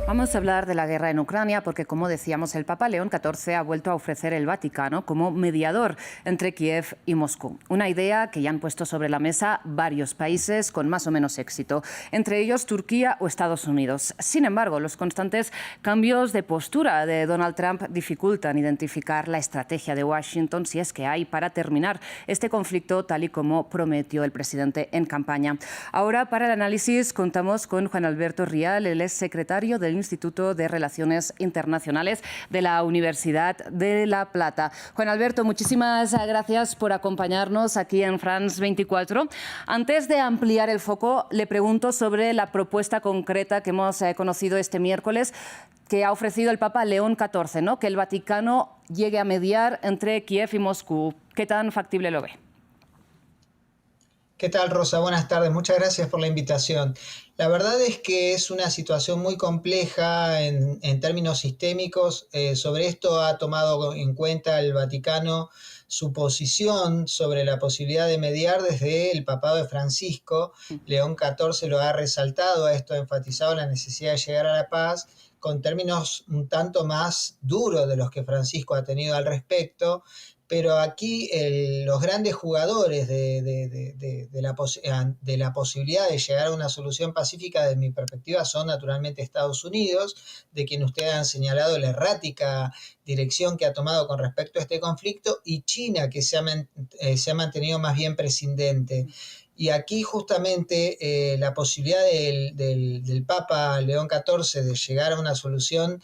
Vamos a hablar de la guerra en Ucrania porque, como decíamos, el Papa León XIV ha vuelto a ofrecer el Vaticano como mediador entre Kiev y Moscú. Una idea que ya han puesto sobre la mesa varios países con más o menos éxito, entre ellos Turquía o Estados Unidos. Sin embargo, los constantes cambios de postura de Donald Trump dificultan identificar la estrategia de Washington, si es que hay, para terminar este conflicto tal y como prometió el presidente en campaña. Ahora, para el análisis, contamos con Juan Alberto Rial. Él es secretario del Instituto de Relaciones Internacionales de la Universidad de La Plata. Juan Alberto, muchísimas gracias por acompañarnos aquí en France 24. Antes de ampliar el foco, le pregunto sobre la propuesta concreta que hemos conocido este miércoles, que ha ofrecido el Papa León XIV, ¿no? Que el Vaticano llegue a mediar entre Kiev y Moscú. ¿Qué tan factible lo ve? ¿Qué tal, Rosa? Buenas tardes. Muchas gracias por la invitación. La verdad es que es una situación muy compleja en términos sistémicos. Sobre esto ha tomado en cuenta el Vaticano su posición sobre la posibilidad de mediar desde el papado de Francisco. León XIV lo ha resaltado, a esto ha enfatizado la necesidad de llegar a la paz con términos un tanto más duros de los que Francisco ha tenido al respecto. Pero aquí los grandes jugadores de la posibilidad de llegar a una solución pacífica, desde mi perspectiva, son naturalmente Estados Unidos, de quien ustedes han señalado la errática dirección que ha tomado con respecto a este conflicto, y China, que se ha mantenido más bien prescindente. Y aquí justamente la posibilidad del Papa León XIV de llegar a una solución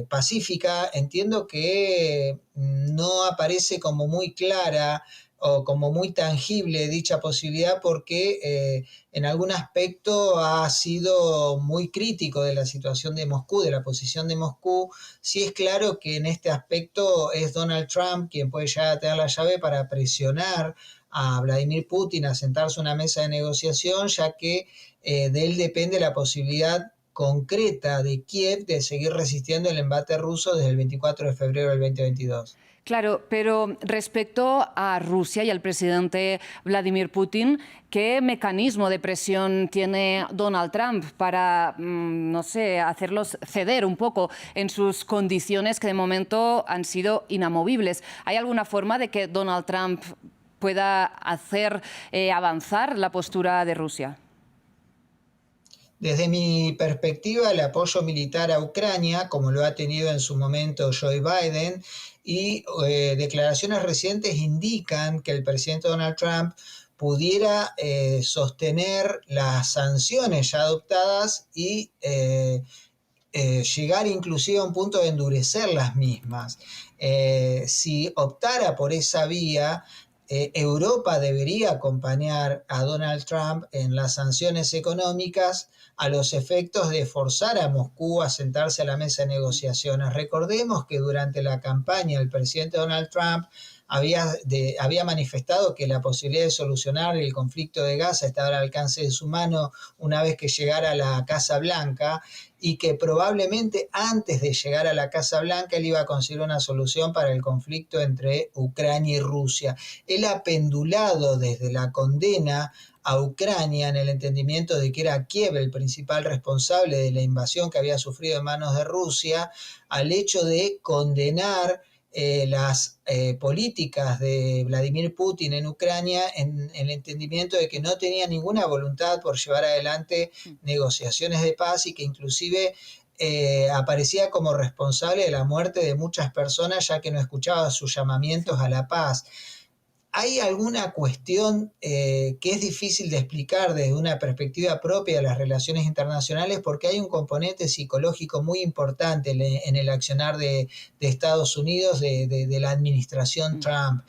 pacífica, entiendo que no aparece como muy clara o como muy tangible dicha posibilidad, porque en algún aspecto ha sido muy crítico de la situación de Moscú, de la posición de Moscú. Sí es claro que en este aspecto es Donald Trump quien puede llegar a tener la llave para presionar a Vladimir Putin a sentarse a una mesa de negociación, ya que de él depende la posibilidad concreta de Kiev de seguir resistiendo el embate ruso desde el 24 de febrero del 2022. Claro, pero respecto a Rusia y al presidente Vladimir Putin, ¿qué mecanismo de presión tiene Donald Trump para, no sé, hacerlos ceder un poco en sus condiciones que de momento han sido inamovibles? ¿Hay alguna forma de que Donald Trump pueda hacer avanzar la postura de Rusia? Desde mi perspectiva, el apoyo militar a Ucrania, como lo ha tenido en su momento Joe Biden, y declaraciones recientes indican que el presidente Donald Trump pudiera sostener las sanciones ya adoptadas y llegar inclusive a un punto de endurecer las mismas. Si optara por esa vía, Europa debería acompañar a Donald Trump en las sanciones económicas a los efectos de forzar a Moscú a sentarse a la mesa de negociaciones. Recordemos que durante la campaña el presidente Donald Trump había manifestado que la posibilidad de solucionar el conflicto de Gaza estaba al alcance de su mano una vez que llegara a la Casa Blanca, y que probablemente antes de llegar a la Casa Blanca él iba a conseguir una solución para el conflicto entre Ucrania y Rusia. Él ha pendulado desde la condena a Ucrania en el entendimiento de que era Kiev el principal responsable de la invasión que había sufrido en manos de Rusia, al hecho de condenar las políticas de Vladimir Putin en Ucrania, en el entendimiento de que no tenía ninguna voluntad por llevar adelante negociaciones de paz, y que inclusive aparecía como responsable de la muerte de muchas personas, ya que no escuchaba sus llamamientos a la paz. ¿Hay alguna cuestión que es difícil de explicar desde una perspectiva propia de las relaciones internacionales? Porque hay un componente psicológico muy importante en el accionar de Estados Unidos, de la administración Trump.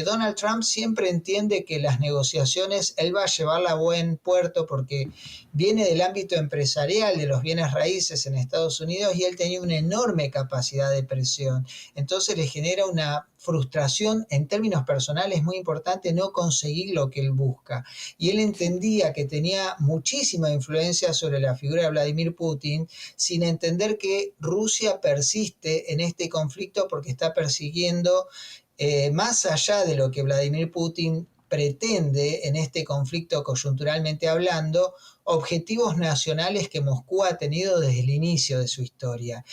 Donald Trump siempre entiende que las negociaciones él va a llevarla a buen puerto, porque viene del ámbito empresarial de los bienes raíces en Estados Unidos, y él tenía una enorme capacidad de presión. Entonces le genera una frustración en términos personales muy importante no conseguir lo que él busca. Y él entendía que tenía muchísima influencia sobre la figura de Vladimir Putin, sin entender que Rusia persiste en este conflicto porque está persiguiendo, más allá de lo que Vladimir Putin pretende en este conflicto coyunturalmente hablando, objetivos nacionales que Moscú ha tenido desde el inicio de su historia.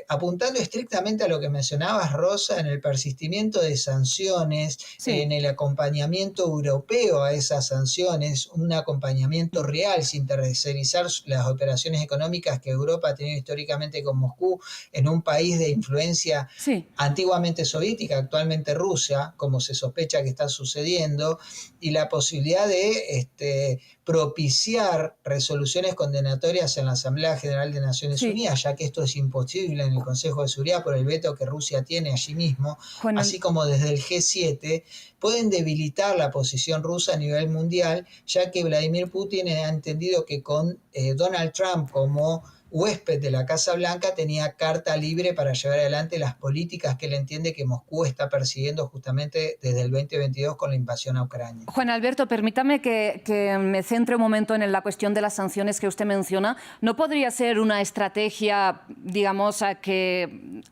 Apuntando estrictamente a lo que mencionabas, Rosa, en el persistimiento de sanciones, Sí. en el acompañamiento europeo a esas sanciones, un acompañamiento real sin tercerizar las operaciones económicas que Europa ha tenido históricamente con Moscú, en un país de influencia Sí. antiguamente soviética, actualmente Rusia, como se sospecha que está sucediendo, y la posibilidad de propiciar resoluciones condenatorias en la Asamblea General de Naciones Sí. Unidas, ya que esto es imposible en el Consejo de Seguridad por el veto que Rusia tiene allí mismo, Juan, así como desde el G7, pueden debilitar la posición rusa a nivel mundial, ya que Vladimir Putin ha entendido que con Donald Trump como huésped de la Casa Blanca tenía carta libre para llevar adelante las políticas que él entiende que Moscú está persiguiendo justamente desde el 2022 con la invasión a Ucrania. Juan Alberto, permítame que me centre un momento en la cuestión de las sanciones que usted menciona. ¿No podría ser una estrategia, digamos, que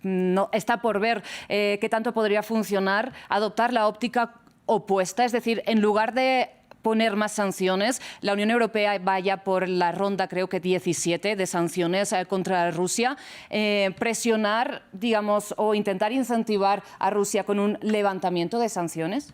no está por ver qué tanto podría funcionar, adoptar la óptica opuesta? Es decir, en lugar de poner más sanciones, la Unión Europea vaya por la ronda, creo que 17, de sanciones contra Rusia, presionar, digamos, o intentar incentivar a Rusia con un levantamiento de sanciones.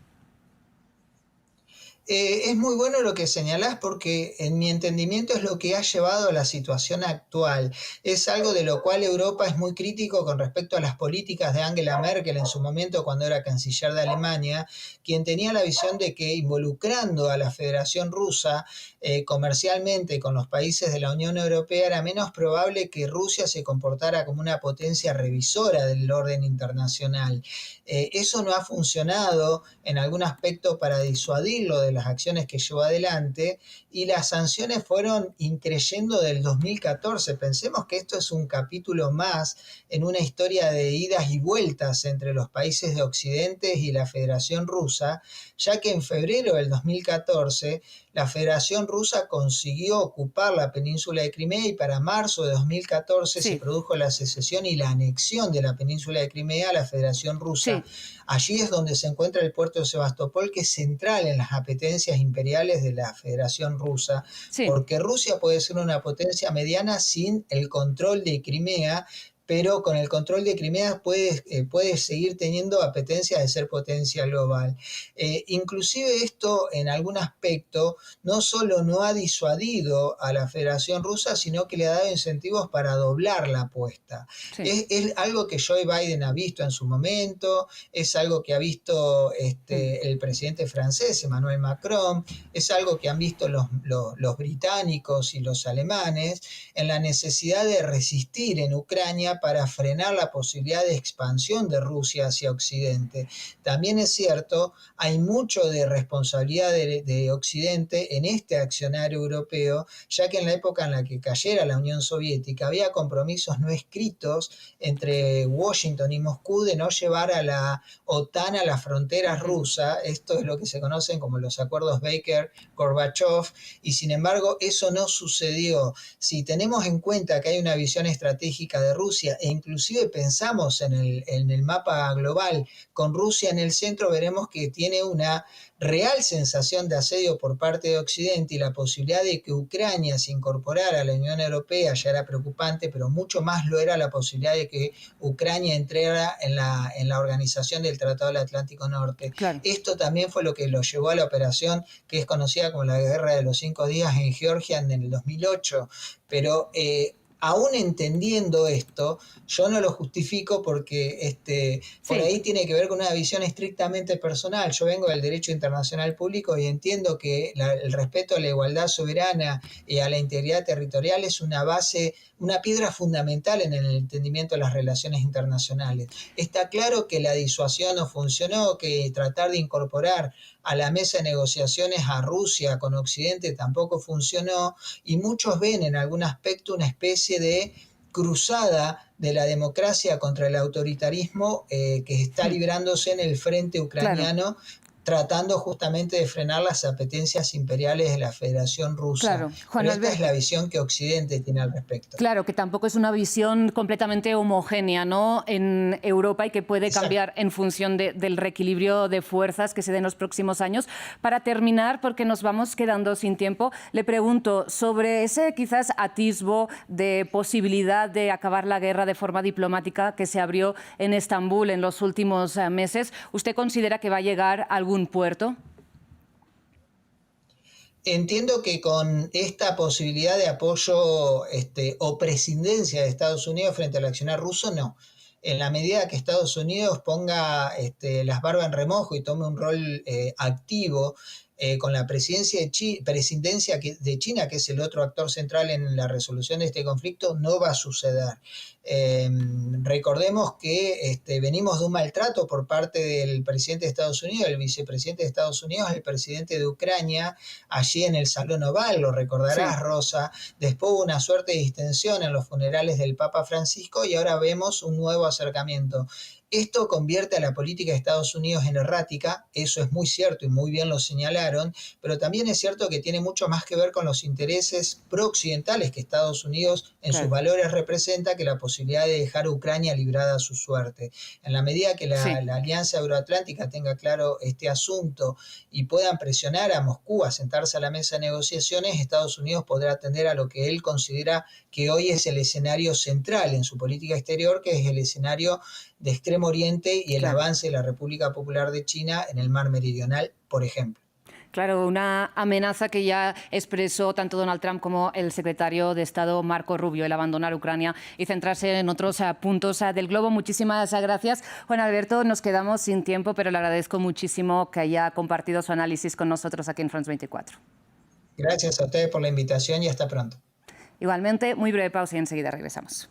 Es muy bueno lo que señalás porque en mi entendimiento es lo que ha llevado a la situación actual. Es algo de lo cual Europa es muy crítico con respecto a las políticas de Angela Merkel en su momento cuando era canciller de Alemania, quien tenía la visión de que involucrando a la Federación Rusa comercialmente con los países de la Unión Europea era menos probable que Rusia se comportara como una potencia revisora del orden internacional. Eso no ha funcionado en algún aspecto para disuadirlo de las acciones que llevó adelante y las sanciones fueron increyendo del 2014. Pensemos que esto es un capítulo más en una historia de idas y vueltas entre los países de Occidente y la Federación Rusa, ya que en febrero del 2014 la Federación Rusa consiguió ocupar la península de Crimea y para marzo de 2014 se Sí, produjo la secesión y la anexión de la península de Crimea a la Federación Rusa. sí, Allí es donde se encuentra el puerto de Sebastopol, que es central en las apetencias imperiales de la Federación Rusa, sí. porque Rusia puede ser una potencia mediana sin el control de Crimea, pero con el control de Crimea puede seguir teniendo apetencias de ser potencia global. Inclusive esto en algún aspecto no solo no ha disuadido a la Federación Rusa, sino que le ha dado incentivos para doblar la apuesta. Sí. Es algo que Joe Biden ha visto en su momento, es algo que ha visto el presidente francés, Emmanuel Macron, es algo que han visto los británicos y los alemanes en la necesidad de resistir en Ucrania para frenar la posibilidad de expansión de Rusia hacia Occidente. También es cierto, hay mucho de responsabilidad de Occidente en este accionario europeo, ya que en la época en la que cayera la Unión Soviética había compromisos no escritos entre Washington y Moscú de no llevar a la OTAN a las fronteras rusas. Esto es lo que se conocen como los acuerdos Baker-Gorbachev, y sin embargo eso no sucedió. Si tenemos en cuenta que hay una visión estratégica de Rusia e inclusive pensamos en el mapa global con Rusia en el centro, veremos que tiene una real sensación de asedio por parte de Occidente y la posibilidad de que Ucrania se incorporara a la Unión Europea ya era preocupante, pero mucho más lo era la posibilidad de que Ucrania entrara en la organización del Tratado del Atlántico Norte. Claro. Esto también fue lo que lo llevó a la operación que es conocida como la Guerra de los 5 días en Georgia en el 2008, pero aún entendiendo esto, yo no lo justifico porque por Sí. ahí tiene que ver con una visión estrictamente personal. Yo vengo del derecho internacional público y entiendo que el respeto a la igualdad soberana y a la integridad territorial es una base, una piedra fundamental en el entendimiento de las relaciones internacionales. Está claro que la disuasión no funcionó, que tratar de incorporar a la mesa de negociaciones a Rusia con Occidente tampoco funcionó, y muchos ven en algún aspecto una especie de cruzada de la democracia contra el autoritarismo que está librándose en el frente Claro. ucraniano, tratando justamente de frenar las apetencias imperiales de la Federación Rusa. Claro, Juan Pero esta es Alberto. la visión que Occidente tiene al respecto. Claro, que tampoco es una visión completamente homogénea, ¿no?, en Europa, y que puede Exacto. cambiar en función del reequilibrio de fuerzas que se dé en los próximos años. Para terminar, porque nos vamos quedando sin tiempo, le pregunto sobre ese quizás atisbo de posibilidad de acabar la guerra de forma diplomática que se abrió en Estambul en los últimos meses. ¿Usted considera que va a llegar a algún puerto? Entiendo que con esta posibilidad de apoyo o prescindencia de Estados Unidos frente al accionar ruso, no. En la medida que Estados Unidos ponga las barbas en remojo y tome un rol activo con la presidencia de China, que es el otro actor central en la resolución de este conflicto, no va a suceder. Recordemos que venimos de un maltrato por parte del presidente de Estados Unidos, el vicepresidente de Estados Unidos, el presidente de Ucrania, allí en el Salón Oval, lo recordarás, Sí. Rosa. Después hubo una suerte de distensión en los funerales del Papa Francisco y ahora vemos un nuevo acercamiento. Esto convierte a la política de Estados Unidos en errática, eso es muy cierto y muy bien lo señalaron, pero también es cierto que tiene mucho más que ver con los intereses pro-occidentales que Estados Unidos en sus Claro. valores representa, que la posibilidad de dejar a Ucrania librada a su suerte. En la medida que Sí. la Alianza Euroatlántica tenga claro este asunto y puedan presionar a Moscú a sentarse a la mesa de negociaciones, Estados Unidos podrá atender a lo que él considera que hoy es el escenario central en su política exterior, que es el escenario de Extremo Oriente y el Claro. avance de la República Popular de China en el Mar Meridional, por ejemplo. Claro, una amenaza que ya expresó tanto Donald Trump como el secretario de Estado Marco Rubio, el abandonar Ucrania y centrarse en otros puntos del globo. Muchísimas gracias, Juan Alberto. Nos quedamos sin tiempo, pero le agradezco muchísimo que haya compartido su análisis con nosotros aquí en France 24. Gracias a ustedes por la invitación y hasta pronto. Igualmente, muy breve pausa y enseguida regresamos.